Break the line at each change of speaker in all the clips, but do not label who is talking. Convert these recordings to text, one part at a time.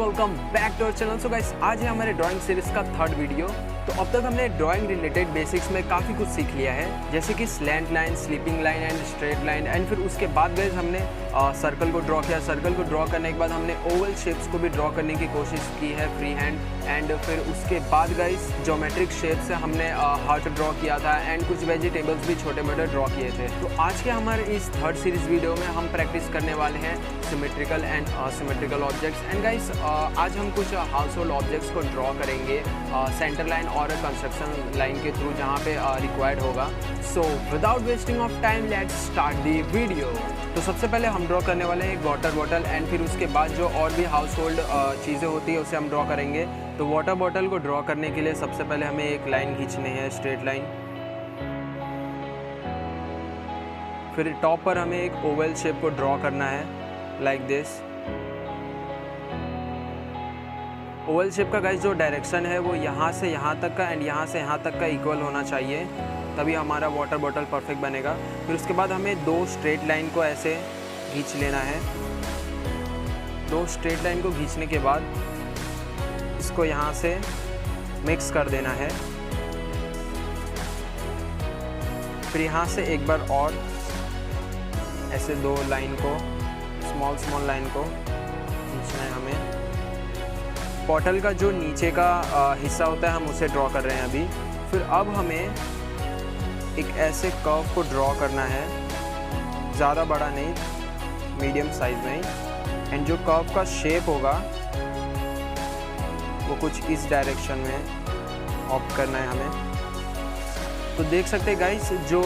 Welcome back to our channel. So guys, आज है हमारे ड्राइंग सीरीज का थर्ड वीडियो। तो अब तक हमने ड्राइंग रिलेटेड बेसिक्स में काफ़ी कुछ सीख लिया है, जैसे कि slant line, sleeping line and straight line. And फिर उसके बाद गाइस हमने सर्कल को ड्रॉ किया। सर्कल को ड्रॉ करने के बाद हमने ओवल शेप्स को भी ड्रॉ करने की कोशिश की है फ्री हैंड। एंड फिर उसके बाद गाइस ज्योमेट्रिक शेप से हमने हार्ट ड्रॉ किया था एंड कुछ वेजिटेबल्स भी छोटे मोटे ड्रॉ किए थे। तो आज के हमारे इस थर्ड सीरीज वीडियो में हम प्रैक्टिस करने वाले हैं symmetrical and asymmetrical objects. And guys आज हम कुछ हाउस होल्ड ऑब्जेक्ट्स को ड्रॉ करेंगे सेंटर लाइन और कंस्ट्रक्शन लाइन के थ्रू, जहाँ पे रिक्वायर्ड होगा। So without wasting of time let's start the video. तो सबसे पहले हम ड्रॉ करने वाले हैं एक वाटर बॉटल एंड फिर उसके बाद जो और भी हाउस होल्ड चीज़ें होती है उसे हम ड्रॉ करेंगे। तो वाटर बॉटल को ड्रॉ करने के लिए सबसे पहले हमें एक लाइन खींचनी है, स्ट्रेट लाइन। फिर टॉप पर हमें एक ओवल शेप को ड्रॉ करना है लाइक दिस। ओवल शेप का गाइस जो डायरेक्शन है वो यहाँ से यहाँ तक का एंड यहाँ से यहाँ तक का इक्वल होना चाहिए, तभी हमारा वाटर बॉटल परफेक्ट बनेगा। फिर उसके बाद हमें दो स्ट्रेट लाइन को ऐसे खींच लेना है। दो स्ट्रेट लाइन को खींचने के बाद इसको यहाँ से मिक्स कर देना है। फिर यहाँ से एक बार और ऐसे दो लाइन को, स्मॉल लाइन को खींचना है हमें। बॉटल का जो नीचे का हिस्सा होता है हम उसे ड्रॉ कर रहे हैं अभी। फिर अब हमें एक ऐसे कर्व को ड्रॉ करना है, ज़्यादा बड़ा नहीं, मीडियम साइज में ही। एंड जो कर्व का शेप होगा वो कुछ इस डायरेक्शन में ऑप्ट करना है हमें। तो देख सकते हैं गाइस, जो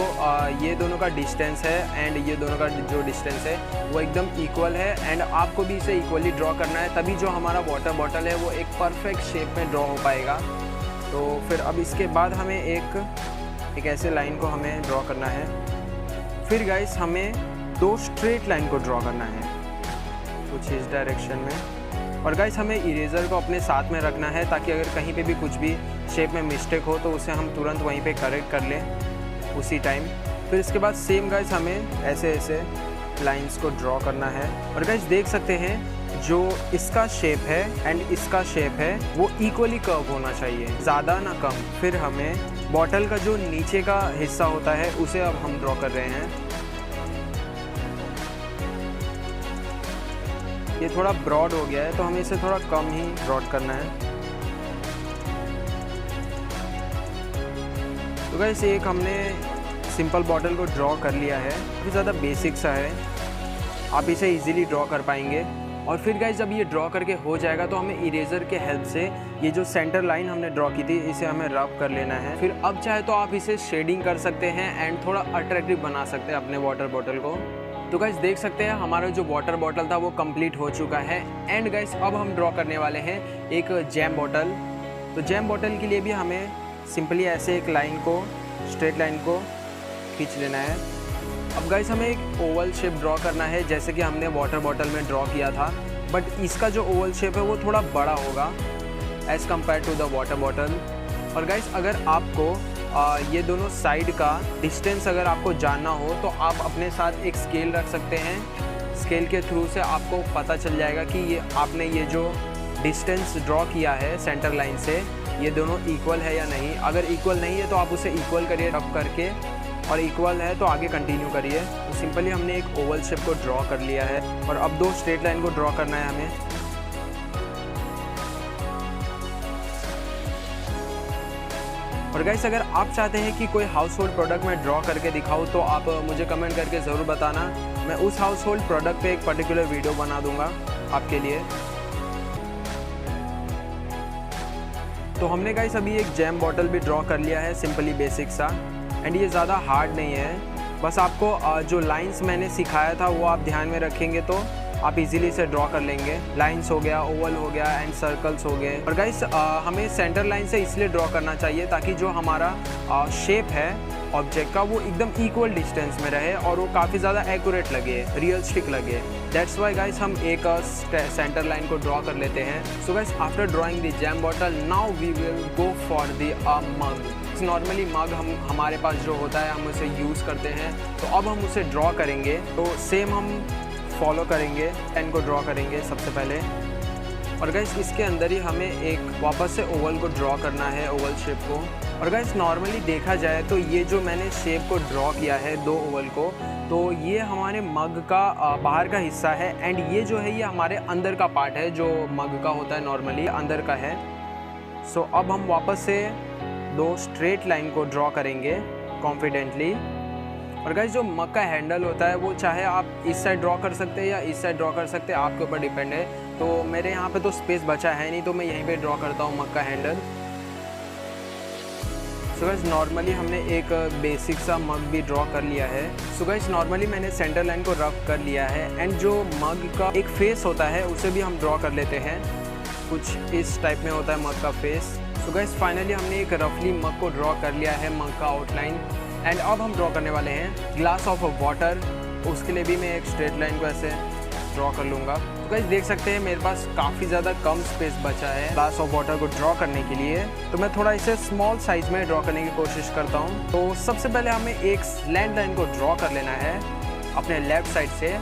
ये दोनों का डिस्टेंस है एंड ये दोनों का जो डिस्टेंस है वो एकदम इक्वल है। एंड आपको भी इसे इक्वली ड्रॉ करना है, तभी जो हमारा वाटर बॉटल है वो एक परफेक्ट शेप में ड्रॉ हो पाएगा। तो फिर अब इसके बाद हमें एक ऐसे लाइन को हमें ड्रॉ करना है। फिर गाइस हमें दो स्ट्रेट लाइन को ड्रॉ करना है कुछ इस डायरेक्शन में। और गाइस हमें इरेज़र को अपने साथ में रखना है, ताकि अगर कहीं पे भी कुछ भी शेप में मिस्टेक हो तो उसे हम तुरंत वहीं पे करेक्ट कर लें उसी टाइम। फिर इसके बाद सेम गाइस हमें ऐसे लाइंस को ड्रॉ करना है। और गाइस देख सकते हैं जो इसका शेप है एंड इसका शेप है वो इक्वली कर्व होना चाहिए, ज़्यादा ना कम। फिर हमें बॉटल का जो नीचे का हिस्सा होता है उसे अब हम ड्रॉ कर रहे हैं। ये थोड़ा ब्रॉड हो गया है तो हमें इसे थोड़ा कम ही ब्रॉड करना है। तो गाइस एक हमने सिंपल बॉटल को ड्रॉ कर लिया है, काफ़ी ज़्यादा बेसिक सा है, आप इसे इजीली ड्रॉ कर पाएंगे। और फिर गाइस जब ये ड्रॉ करके हो जाएगा तो हमें इरेज़र के हेल्प से ये जो सेंटर लाइन हमने ड्रॉ की थी इसे हमें रब कर लेना है। फिर अब चाहे तो आप इसे शेडिंग कर सकते हैं एंड थोड़ा अट्रैक्टिव बना सकते हैं अपने वाटर बॉटल को। तो गाइस देख सकते हैं हमारा जो वाटर बॉटल था वो कंप्लीट हो चुका है। एंड गाइस अब हम ड्रॉ करने वाले हैं एक जैम बॉटल। तो जैम बॉटल के लिए भी हमें सिंपली ऐसे एक लाइन को, स्ट्रेट लाइन को खींच लेना है। अब गाइस हमें एक ओवल शेप ड्रॉ करना है, जैसे कि हमने वाटर बॉटल में ड्रॉ किया था, बट इसका जो ओवल शेप है वो थोड़ा बड़ा होगा as compare to the water bottle. और गाइस अगर आपको ये दोनों साइड का डिस्टेंस अगर आपको जानना हो तो आप अपने साथ एक स्केल रख सकते हैं। स्केल के थ्रू से आपको पता चल जाएगा कि ये आपने ये जो डिस्टेंस ड्रॉ किया है सेंटर लाइन से, ये दोनों इक्वल है या नहीं। अगर इक्वल नहीं है तो आप उसे इक्वल करिए रब करके, और इक्वल है तो आगे कंटिन्यू करिए। तो सिंपली हमने एक ओवल शेप को ड्रॉ कर लिया है और अब दो स्ट्रेट लाइन को ड्रॉ करना है हमें। और गाइस अगर आप चाहते हैं कि कोई हाउस होल्ड प्रोडक्ट में ड्रॉ करके दिखाऊं तो आप मुझे कमेंट करके ज़रूर बताना। मैं उस हाउस होल्ड प्रोडक्ट पे एक पर्टिकुलर वीडियो बना दूंगा आपके लिए। तो हमने गाइस अभी एक जैम बॉटल भी ड्रॉ कर लिया है, सिंपली बेसिक सा। एंड ये ज़्यादा हार्ड नहीं है, बस आपको जो लाइंस मैंने सिखाया था वो आप ध्यान में रखेंगे तो आप इजीली इसे ड्रॉ कर लेंगे। लाइंस हो गया, ओवल हो गया एंड सर्कल्स हो गए। और गाइस हमें सेंटर लाइन से इसलिए ड्रॉ करना चाहिए ताकि जो हमारा शेप है ऑब्जेक्ट का वो एकदम इक्वल डिस्टेंस में रहे और वो काफ़ी ज़्यादा एक्यूरेट लगे, रियलिस्टिक लगे। दैट्स वाई गाइस हम एक सेंटर लाइन को ड्रॉ कर लेते हैं। So guys after drawing the jam bottle now we will go for the mug. Normally mug हमारे पास जो होता है हम उसे यूज़ करते हैं, तो अब हम उसे ड्रॉ करेंगे। तो सेम हम फॉलो करेंगे, पेन को ड्रॉ करेंगे सबसे पहले। और गाइस इसके अंदर ही हमें एक वापस से ओवल को ड्रॉ करना है, ओवल शेप को। और गाइस नॉर्मली देखा जाए तो ये जो मैंने शेप को ड्रॉ किया है 2 ओवल को, तो ये हमारे मग का बाहर का हिस्सा है एंड ये जो है ये हमारे अंदर का पार्ट है, जो मग का होता है नॉर्मली अंदर का है। सो अब हम वापस से 2 स्ट्रेट लाइन को ड्रॉ करेंगे कॉन्फिडेंटली। और गाइस जो मग का हैंडल होता है वो चाहे आप इस साइड ड्रॉ कर सकते हैं या इस साइड ड्रॉ कर सकते हैं, आपके ऊपर डिपेंड है। तो मेरे यहाँ पे तो स्पेस बचा है नहीं, तो मैं यहीं पे ड्रॉ करता हूँ मग का हैंडल। सो गाइस नॉर्मली हमने एक बेसिक सा मग भी ड्रॉ कर लिया है। सो गाइस नॉर्मली मैंने सेंटर लाइन को रफ कर लिया है एंड जो मग का एक फेस होता है उसे भी हम ड्रॉ कर लेते हैं। कुछ इस टाइप में होता है मग का फेस। सो गाइस फाइनली हमने एक रफली मग को ड्रॉ कर लिया है, मग का आउटलाइन। एंड अब हम ड्रॉ करने वाले हैं ग्लास ऑफ वाटर। उसके लिए भी मैं एक स्ट्रेट लाइन को ऐसे ड्रॉ कर लूँगा। तो गाइस देख सकते हैं मेरे पास काफ़ी ज़्यादा कम स्पेस बचा है ग्लास ऑफ वाटर को ड्रॉ करने के लिए, तो मैं थोड़ा इसे स्मॉल साइज में ड्रॉ करने की कोशिश करता हूँ। तो सबसे पहले हमें एक स्लैंट लाइन को ड्रॉ कर लेना है अपने लेफ़्ट साइड से,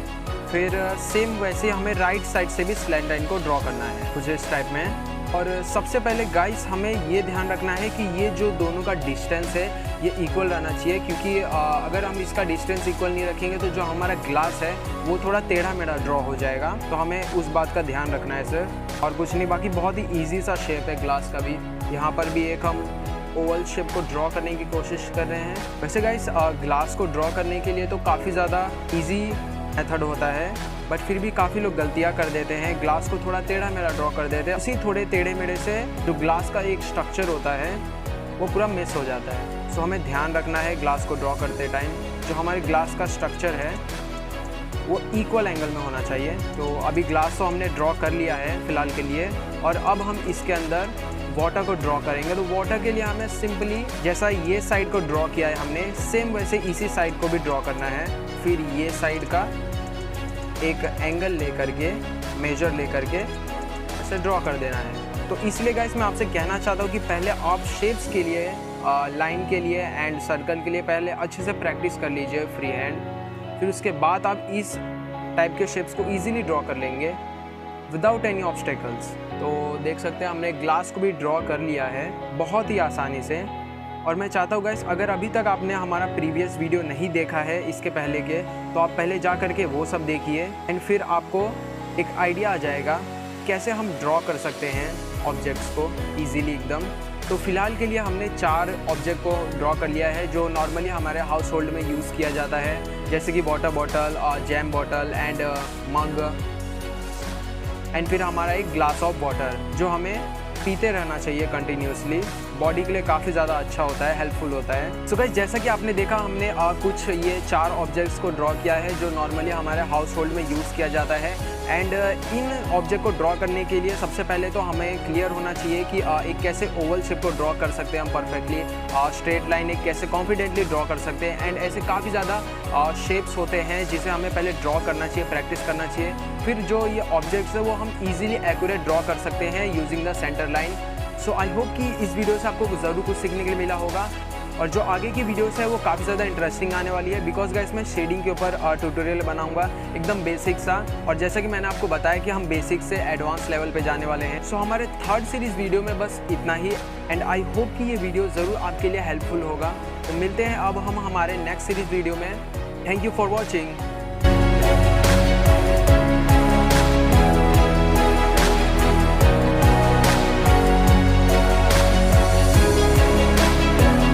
फिर सेम वैसे हमें राइट साइड से भी स्लैंट लाइन को ड्रॉ करना है कुछ इस टाइप में। और सबसे पहले गाइस हमें ये ध्यान रखना है कि ये जो दोनों का डिस्टेंस है ये इक्वल रहना चाहिए, क्योंकि अगर हम इसका डिस्टेंस इक्वल नहीं रखेंगे तो जो हमारा ग्लास है वो थोड़ा टेढ़ा मेढ़ा ड्रॉ हो जाएगा। तो हमें उस बात का ध्यान रखना है सर, और कुछ नहीं। बाकी बहुत ही ईजी सा शेप है ग्लास का भी। यहाँ पर भी एक हम ओवल शेप को ड्रॉ करने की कोशिश कर रहे हैं। वैसे गाइस ग्लास को ड्रॉ करने के लिए तो काफ़ी ज़्यादा ईजी मेथड होता है, बट फिर भी काफ़ी लोग गलतियाँ कर देते हैं, ग्लास को थोड़ा टेढ़ा मेढ़ा ड्रॉ कर देते हैं। उसी थोड़े टेढ़े मेढ़े से जो ग्लास का एक स्ट्रक्चर होता है वो पूरा मिस हो जाता है। सो हमें ध्यान रखना है ग्लास को ड्रॉ करते टाइम जो हमारे ग्लास का स्ट्रक्चर है वो इक्वल एंगल में होना चाहिए। तो अभी ग्लास तो हमने ड्रॉ कर लिया है फ़िलहाल के लिए, और अब हम इसके अंदर वाटर को ड्रॉ करेंगे। तो वाटर के लिए हमें सिंपली जैसा ये साइड को ड्रॉ किया है हमने, सेम वैसे इसी साइड को भी ड्रॉ करना है। फिर ये साइड का एक एंगल लेकर के, मेजर लेकर के ऐसे ड्रॉ कर देना है। तो इसलिए गाइस मैं आपसे कहना चाहता हूँ कि पहले आप शेप्स के लिए, लाइन के लिए एंड सर्कल के लिए पहले अच्छे से प्रैक्टिस कर लीजिए फ्री हैंड। फिर उसके बाद आप इस टाइप के शेप्स को ईजिली ड्रॉ कर लेंगे विदाउट एनी ऑब्स्टेकल्स। तो देख सकते हैं हमने ग्लास को भी ड्रॉ कर लिया है बहुत ही आसानी से। और मैं चाहता हूँ गाइस अगर अभी तक आपने हमारा प्रीवियस वीडियो नहीं देखा है इसके पहले के, तो आप पहले जा करके वो सब देखिए एंड फिर आपको एक आइडिया आ जाएगा कैसे हम ड्रॉ कर सकते हैं ऑब्जेक्ट्स को ईजीली एकदम। तो फ़िलहाल के लिए हमने 4 ऑब्जेक्ट को ड्रॉ कर लिया है जो नॉर्मली हमारे हाउस होल्ड में यूज़ किया जाता है, जैसे कि water bottle, jam bottle and mug, and फिर हमारा एक ग्लास ऑफ वाटर जो हमें पीते रहना चाहिए कंटिन्यूसली। बॉडी के लिए काफ़ी ज़्यादा अच्छा होता है, हेल्पफुल होता है। सो गाइस जैसा कि आपने देखा हमने कुछ ये 4 ऑब्जेक्ट्स को ड्रॉ किया है जो नॉर्मली हमारे हाउस होल्ड में यूज़ किया जाता है। एंड इन ऑब्जेक्ट को ड्रॉ करने के लिए सबसे पहले तो हमें क्लियर होना चाहिए कि एक कैसे ओवल शेप को ड्रॉ कर सकते हैं हम परफेक्टली, स्ट्रेट लाइन एक कैसे कॉन्फिडेंटली ड्रॉ कर सकते हैं। एंड ऐसे काफ़ी ज़्यादा शेप्स होते हैं जिसे हमें पहले ड्रॉ करना चाहिए, प्रैक्टिस करना चाहिए। फिर जो ये ऑब्जेक्ट्स है वो हम ईजिली एक्यूरेट ड्रॉ कर सकते हैं using the centre line. So I hope कि इस वीडियो से आपको ज़रूर कुछ सीखने के लिए मिला होगा, और जो आगे की वीडियोस है वो काफ़ी ज़्यादा इंटरेस्टिंग आने वाली है, बिकॉज गाइस मैं शेडिंग के ऊपर ट्यूटोरियल बनाऊंगा एकदम बेसिक सा। और जैसा कि मैंने आपको बताया कि हम बेसिक से एडवांस लेवल पे जाने वाले हैं। सो हमारे 3rd सीरीज़ वीडियो में बस इतना ही, एंड आई होप कि ये वीडियो ज़रूर आपके लिए हेल्पफुल होगा। तो मिलते हैं अब हम हमारे नेक्स्ट सीरीज़ वीडियो में। Thank you for watching.